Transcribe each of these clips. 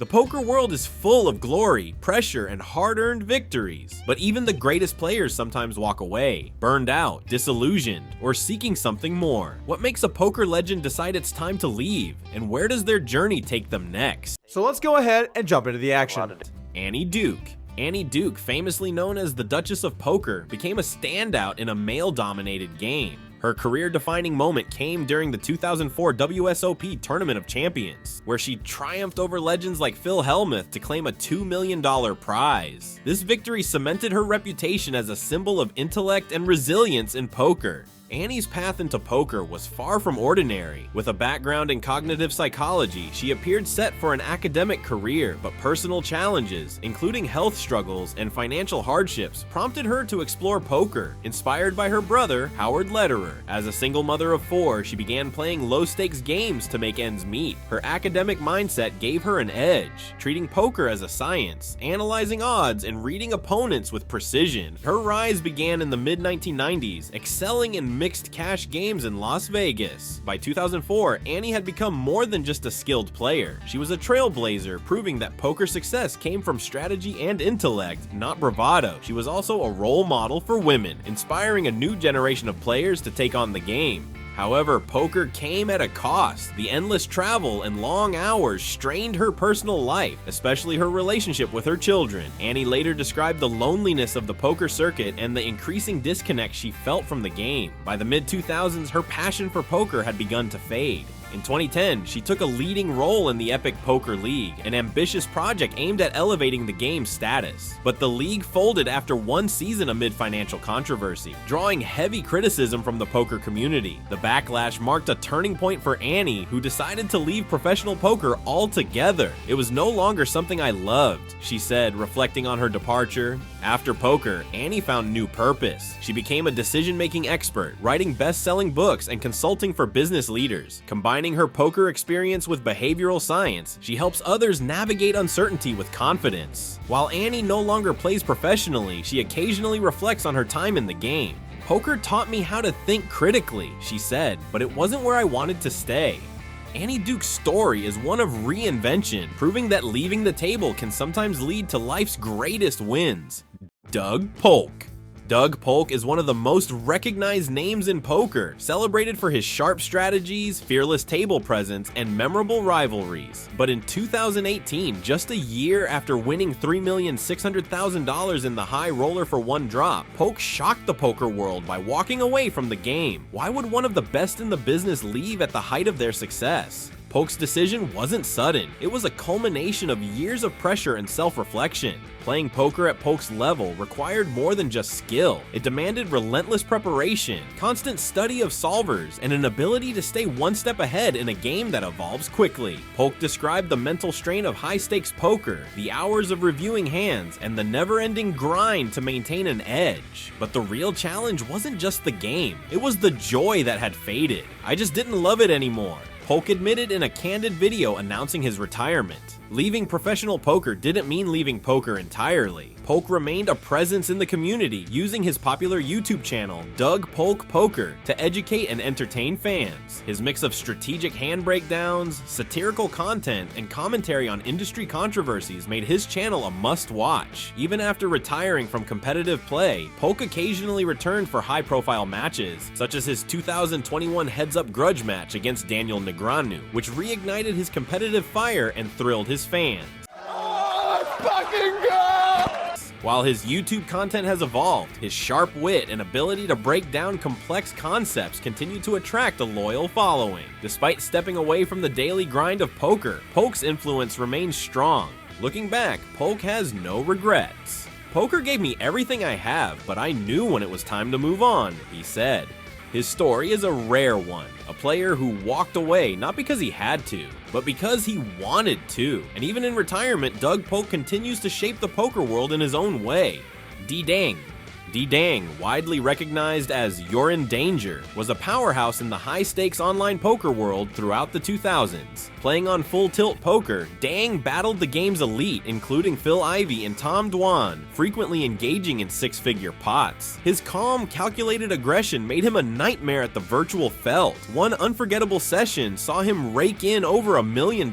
The poker world is full of glory, pressure, and hard-earned victories. But even the greatest players sometimes walk away, burned out, disillusioned, or seeking something more. What makes a poker legend decide it's time to leave? And where does their journey take them next? So let's go ahead and jump into the action. Annie Duke. Annie Duke, famously known as the Duchess of Poker, became a standout in a male-dominated game. Her career-defining moment came during the 2004 WSOP Tournament of Champions, where she triumphed over legends like Phil Hellmuth to claim a $2 million prize. This victory cemented her reputation as a symbol of intellect and resilience in poker. Annie's path into poker was far from ordinary. With a background in cognitive psychology, she appeared set for an academic career, but personal challenges, including health struggles and financial hardships, prompted her to explore poker, inspired by her brother, Howard Lederer. As a single mother of 4, she began playing low-stakes games to make ends meet. Her academic mindset gave her an edge, treating poker as a science, analyzing odds, and reading opponents with precision. Her rise began in the mid-1990s, excelling in mixed cash games in Las Vegas. By 2004, Annie had become more than just a skilled player. She was a trailblazer, proving that poker success came from strategy and intellect, not bravado. She was also a role model for women, inspiring a new generation of players to take on the game. However, poker came at a cost. The endless travel and long hours strained her personal life, especially her relationship with her children. Annie later described the loneliness of the poker circuit and the increasing disconnect she felt from the game. By the mid-2000s, her passion for poker had begun to fade. In 2010, she took a leading role in the Epic Poker League, an ambitious project aimed at elevating the game's status. But the league folded after one season amid financial controversy, drawing heavy criticism from the poker community. The backlash marked a turning point for Annie, who decided to leave professional poker altogether. "It was no longer something I loved," she said, reflecting on her departure. After poker, Annie found new purpose. She became a decision-making expert, writing best-selling books and consulting for business leaders. Combining her poker experience with behavioral science, she helps others navigate uncertainty with confidence. While Annie no longer plays professionally, she occasionally reflects on her time in the game. "Poker taught me how to think critically," she said, "but it wasn't where I wanted to stay." Annie Duke's story is one of reinvention, proving that leaving the table can sometimes lead to life's greatest wins. Doug Polk. Doug Polk is one of the most recognized names in poker, celebrated for his sharp strategies, fearless table presence, and memorable rivalries. But in 2018, just a year after winning $3,600,000 in the high roller for one drop, Polk shocked the poker world by walking away from the game. Why would one of the best in the business leave at the height of their success? Polk's decision wasn't sudden. It was a culmination of years of pressure and self-reflection. Playing poker at Polk's level required more than just skill. It demanded relentless preparation, constant study of solvers, and an ability to stay one step ahead in a game that evolves quickly. Polk described the mental strain of high-stakes poker, the hours of reviewing hands, and the never-ending grind to maintain an edge. But the real challenge wasn't just the game. It was the joy that had faded. "I just didn't love it anymore," Polk admitted in a candid video announcing his retirement. Leaving professional poker didn't mean leaving poker entirely. Polk remained a presence in the community, using his popular YouTube channel, Doug Polk Poker, to educate and entertain fans. His mix of strategic hand breakdowns, satirical content, and commentary on industry controversies made his channel a must-watch. Even after retiring from competitive play, Polk occasionally returned for high-profile matches, such as his 2021 heads-up grudge match against Daniel Negreanu, which reignited his competitive fire and thrilled his fans. Oh, let's fucking go! While his YouTube content has evolved, his sharp wit and ability to break down complex concepts continue to attract a loyal following. Despite stepping away from the daily grind of poker, Polk's influence remains strong. Looking back, Polk has no regrets. "Poker gave me everything I have, but I knew when it was time to move on," he said. His story is a rare one, a player who walked away not because he had to, but because he wanted to. And even in retirement, Doug Polk continues to shape the poker world in his own way. D-Dang. Dang, widely recognized as You're in Danger, was a powerhouse in the high-stakes online poker world throughout the 2000s. Playing on Full Tilt Poker, Dang battled the game's elite, including Phil Ivey and Tom Dwan, frequently engaging in six-figure pots. His calm, calculated aggression made him a nightmare at the virtual felt. One unforgettable session saw him rake in over $1 million.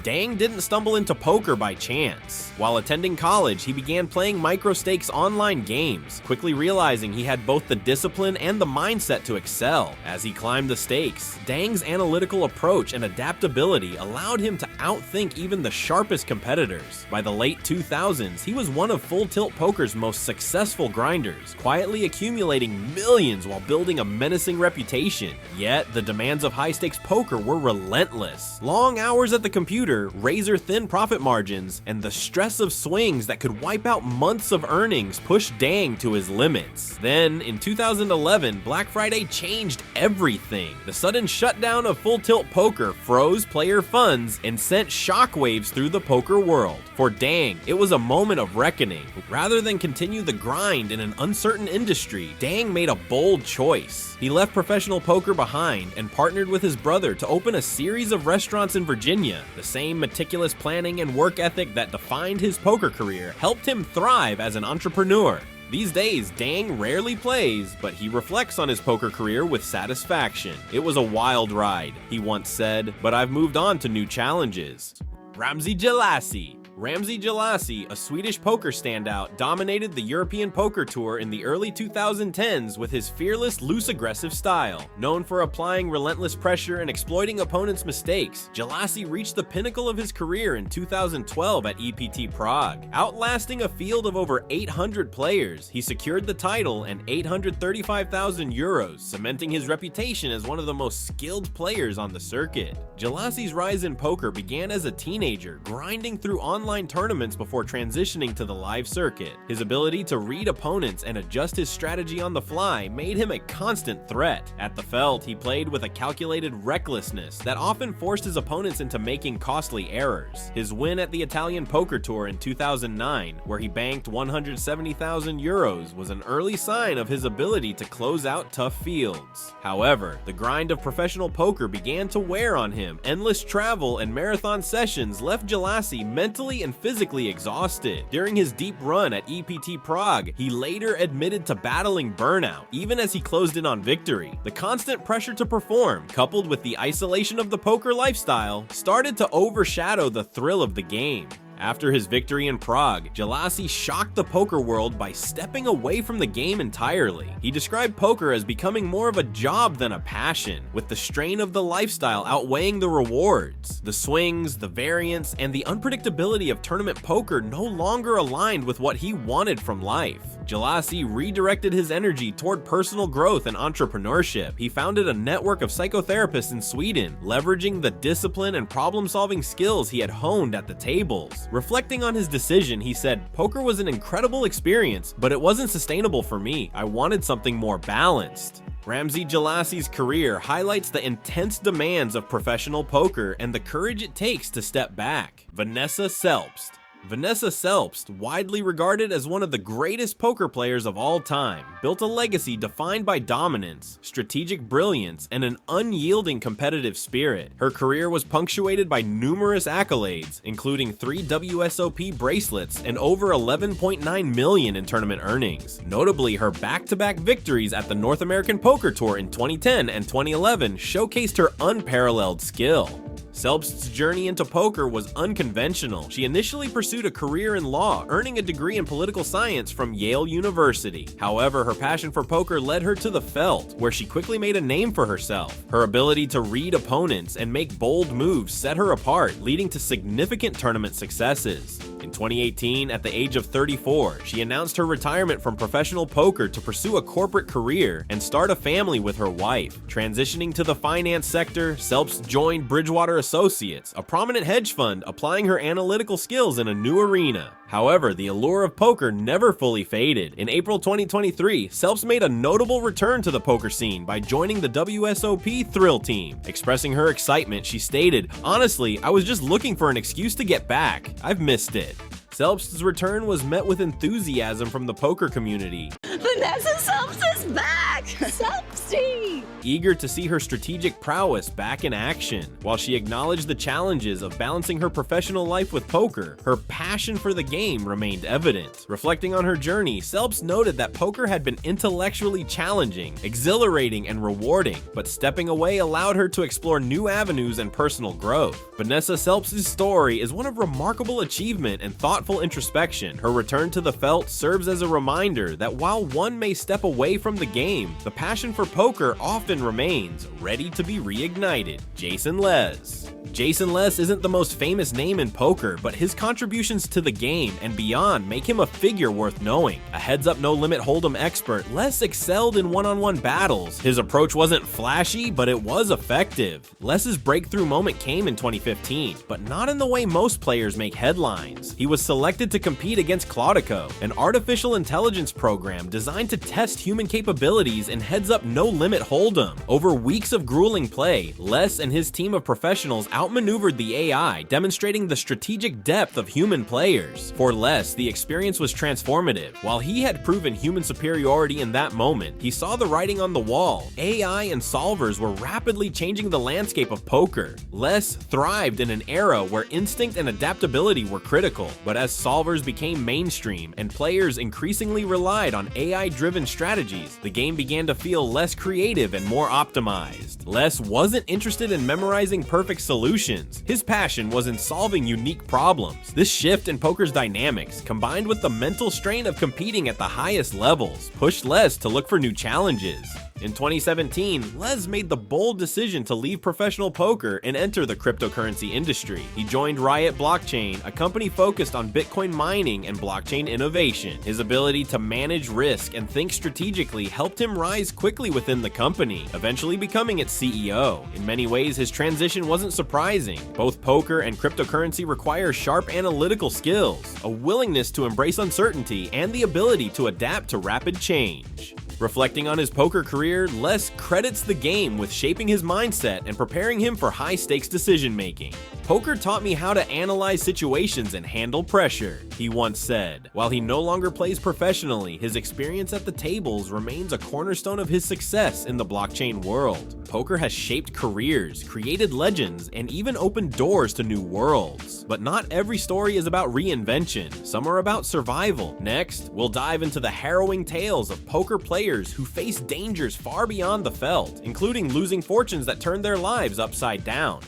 Dang didn't stumble into poker by chance. While attending college, he began playing micro-stakes online games, quickly realizing he had both the discipline and the mindset to excel. As he climbed the stakes, Dang's analytical approach and adaptability allowed him to outthink even the sharpest competitors. By the late 2000s, he was one of Full Tilt Poker's most successful grinders, quietly accumulating millions while building a menacing reputation. Yet, the demands of high-stakes poker were relentless. Long hours at the computer, razor-thin profit margins, and the stress of swings that could wipe out months of earnings pushed Dang to his limits. Then, in 2011, Black Friday changed everything. The sudden shutdown of Full Tilt Poker froze player funds and sent shockwaves through the poker world. For Dang, it was a moment of reckoning. Rather than continue the grind in an uncertain industry, Dang made a bold choice. He left professional poker behind and partnered with his brother to open a series of restaurants in Virginia. The same meticulous planning and work ethic that defined his poker career helped him thrive as an entrepreneur. These days, Dang rarely plays, but he reflects on his poker career with satisfaction. "It was a wild ride," he once said, "but I've moved on to new challenges." Ramsey Galassi. Ramsey Galassi, a Swedish poker standout, dominated the European poker tour in the early 2010s with his fearless, loose, aggressive style. Known for applying relentless pressure and exploiting opponents' mistakes, Galassi reached the pinnacle of his career in 2012 at EPT Prague. Outlasting a field of over 800 players, he secured the title and €835,000, cementing his reputation as one of the most skilled players on the circuit. Galassi's rise in poker began as a teenager, grinding through online tournaments before transitioning to the live circuit. His ability to read opponents and adjust his strategy on the fly made him a constant threat. At the felt, he played with a calculated recklessness that often forced his opponents into making costly errors. His win at the Italian Poker Tour in 2009, where he banked €170,000, was an early sign of his ability to close out tough fields. However, the grind of professional poker began to wear on him. Endless travel and marathon sessions left Galassi mentally and physically exhausted. During his deep run at EPT Prague, he later admitted to battling burnout, even as he closed in on victory. The constant pressure to perform, coupled with the isolation of the poker lifestyle, started to overshadow the thrill of the game. After his victory in Prague, Galassi shocked the poker world by stepping away from the game entirely. He described poker as becoming more of a job than a passion, with the strain of the lifestyle outweighing the rewards. The swings, the variance, and the unpredictability of tournament poker no longer aligned with what he wanted from life. Galassi redirected his energy toward personal growth and entrepreneurship. He founded a network of psychotherapists in Sweden, leveraging the discipline and problem-solving skills he had honed at the tables. Reflecting on his decision, he said, "Poker was an incredible experience, but it wasn't sustainable for me. I wanted something more balanced." Ramsey Galassi's career highlights the intense demands of professional poker and the courage it takes to step back. Vanessa Selbst. Vanessa Selbst, widely regarded as one of the greatest poker players of all time, built a legacy defined by dominance, strategic brilliance, and an unyielding competitive spirit. Her career was punctuated by numerous accolades, including 3 WSOP bracelets and over $11.9 million in tournament earnings. Notably, her back-to-back victories at the North American Poker Tour in 2010 and 2011 showcased her unparalleled skill. Selbst's journey into poker was unconventional. She initially pursued a career in law, earning a degree in political science from Yale University. However, her passion for poker led her to the felt, where she quickly made a name for herself. Her ability to read opponents and make bold moves set her apart, leading to significant tournament successes. In 2018, at the age of 34, she announced her retirement from professional poker to pursue a corporate career and start a family with her wife. Transitioning to the finance sector, Selbst joined Bridgewater Associates, a prominent hedge fund, applying her analytical skills in a new arena. However, the allure of poker never fully faded. In April 2023, Selbst made a notable return to the poker scene by joining the WSOP Thrill Team. Expressing her excitement, she stated, "Honestly, I was just looking for an excuse to get back. I've missed it." Selbst's return was met with enthusiasm from the poker community. Vanessa Selbst is back! Selbsty! Eager to see her strategic prowess back in action. While she acknowledged the challenges of balancing her professional life with poker, her passion for the game remained evident. Reflecting on her journey, Selbst noted that poker had been intellectually challenging, exhilarating, and rewarding, but stepping away allowed her to explore new avenues and personal growth. Vanessa Selbst's story is one of remarkable achievement and thoughtful introspection. Her return to the felt serves as a reminder that while one may step away from the game, the passion for poker often remains, ready to be reignited. Jason Les. Jason Les isn't the most famous name in poker, but his contributions to the game and beyond make him a figure worth knowing. A heads-up no-limit hold'em expert, Les excelled in one-on-one battles. His approach wasn't flashy, but it was effective. Les's breakthrough moment came in 2015, but not in the way most players make headlines. He was selected to compete against Claudico, an artificial intelligence program designed to test human capabilities in heads-up no-limit hold'em. Over weeks of grueling play, Les and his team of professionals outmaneuvered the AI, demonstrating the strategic depth of human players. For Les, the experience was transformative. While he had proven human superiority in that moment, he saw the writing on the wall. AI and solvers were rapidly changing the landscape of poker. Les thrived in an era where instinct and adaptability were critical, but as solvers became mainstream and players increasingly relied on AI-driven strategies, the game began to feel less creative and more optimized. Les wasn't interested in memorizing perfect solutions. His passion was in solving unique problems. This shift in poker's dynamics, combined with the mental strain of competing at the highest levels, pushed Les to look for new challenges. In 2017, Les made the bold decision to leave professional poker and enter the cryptocurrency industry. He joined Riot Blockchain, a company focused on Bitcoin mining and blockchain innovation. His ability to manage risk and think strategically helped him rise quickly within the company, eventually becoming its CEO. In many ways, his transition wasn't surprising. Both poker and cryptocurrency require sharp analytical skills, a willingness to embrace uncertainty, and the ability to adapt to rapid change. Reflecting on his poker career, Les credits the game with shaping his mindset and preparing him for high-stakes decision-making. "Poker taught me how to analyze situations and handle pressure," he once said. While he no longer plays professionally, his experience at the tables remains a cornerstone of his success in the blockchain world. Poker has shaped careers, created legends, and even opened doors to new worlds. But not every story is about reinvention. Some are about survival. Next, we'll dive into the harrowing tales of poker players who face dangers far beyond the felt, including losing fortunes that turned their lives upside down.